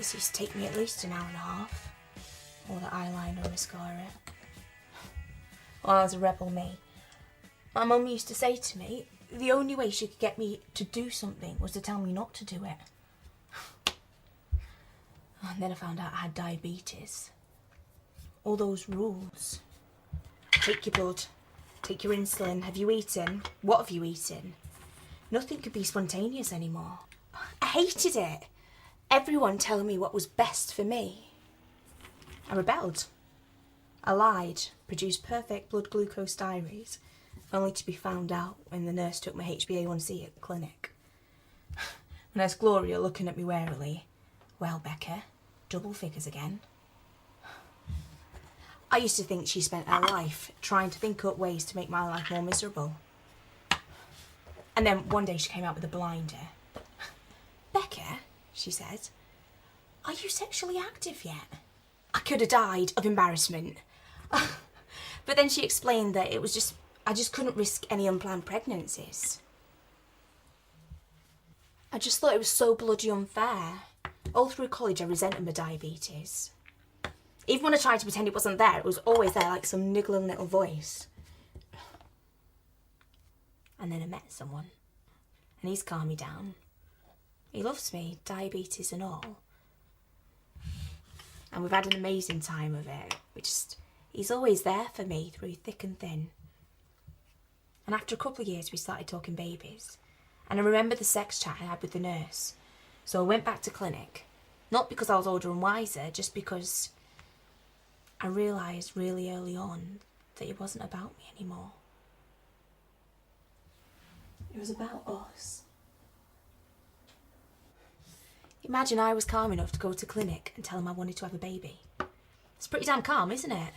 This used to take me at least an hour and a half. All the eyeliner and mascara. Well, I was a rebel me. My mum used to say to me, the only way she could get me to do something was to tell me not to do it. And then I found out I had diabetes. All those rules. Take your blood, take your insulin, have you eaten? What have you eaten? Nothing could be spontaneous anymore. I hated it. Everyone telling me what was best for me. I rebelled. I lied, produced perfect blood glucose diaries, only to be found out when the nurse took my HbA1c at the clinic. Nurse Gloria looking at me warily. Well, Becca, double figures again. I used to think she spent her life trying to think up ways to make my life more miserable. And then one day she came out with a blinder. Becca, she said, are you sexually active yet? I could have died of embarrassment. But then she explained that it was I just couldn't risk any unplanned pregnancies. I just thought it was so bloody unfair. All through college I resented my diabetes. Even when I tried to pretend it wasn't there, it was always there like some niggling little voice. And then I met someone, and he's calmed me down. He loves me, diabetes and all. And we've had an amazing time of it. He's always there for me through thick and thin. And after a couple of years, we started talking babies. And I remember the sex chat I had with the nurse. So I went back to clinic. Not because I was older and wiser, just because I realised really early on that it wasn't about me anymore. It was about us. Imagine I was calm enough to go to clinic and tell him I wanted to have a baby. It's pretty damn calm, isn't it?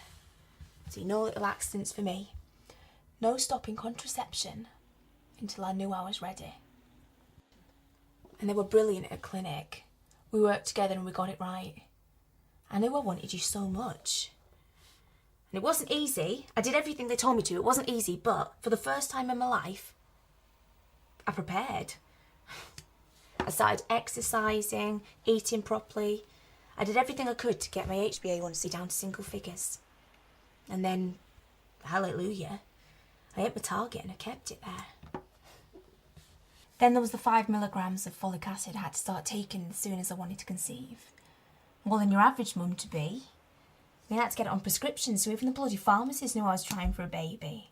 See, no little accidents for me. No stopping contraception until I knew I was ready. And they were brilliant at clinic. We worked together and we got it right. I knew I wanted you so much. And it wasn't easy. I did everything they told me to. It wasn't easy, but for the first time in my life, I prepared. I started exercising, eating properly. I did everything I could to get my HbA1c down to single figures. And then, hallelujah, I hit my target and I kept it there. Then there was the 5 milligrams of folic acid I had to start taking as soon as I wanted to conceive. More than your average mum to be. We had to get it on prescription, so even the bloody pharmacist knew I was trying for a baby.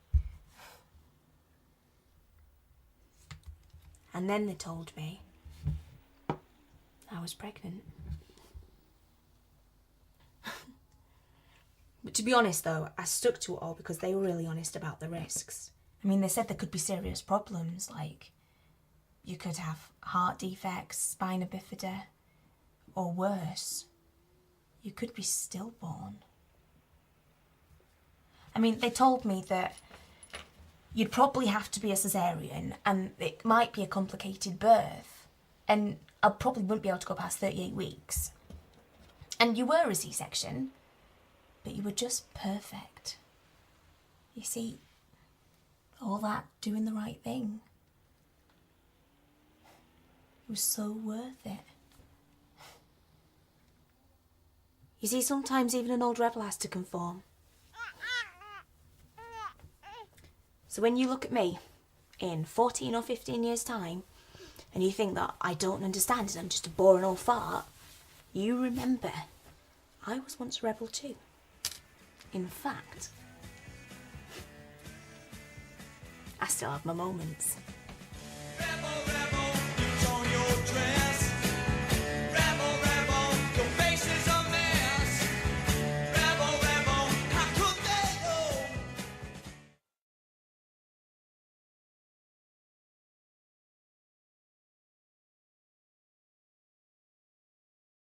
And then they told me I was pregnant. But to be honest though, I stuck to it all because they were really honest about the risks. I mean, they said there could be serious problems, like you could have heart defects, spina bifida, or worse, you could be stillborn. I mean, they told me that you'd probably have to be a cesarean and it might be a complicated birth and I probably wouldn't be able to go past 38 weeks. And you were a C-section, but you were just perfect. You see, all that doing the right thing, it was so worth it. You see, sometimes even an old rebel has to conform. So when you look at me in 14 or 15 years' time and you think that I don't understand and I'm just a boring old fart, you remember I was once a rebel too. In fact, I still have my moments.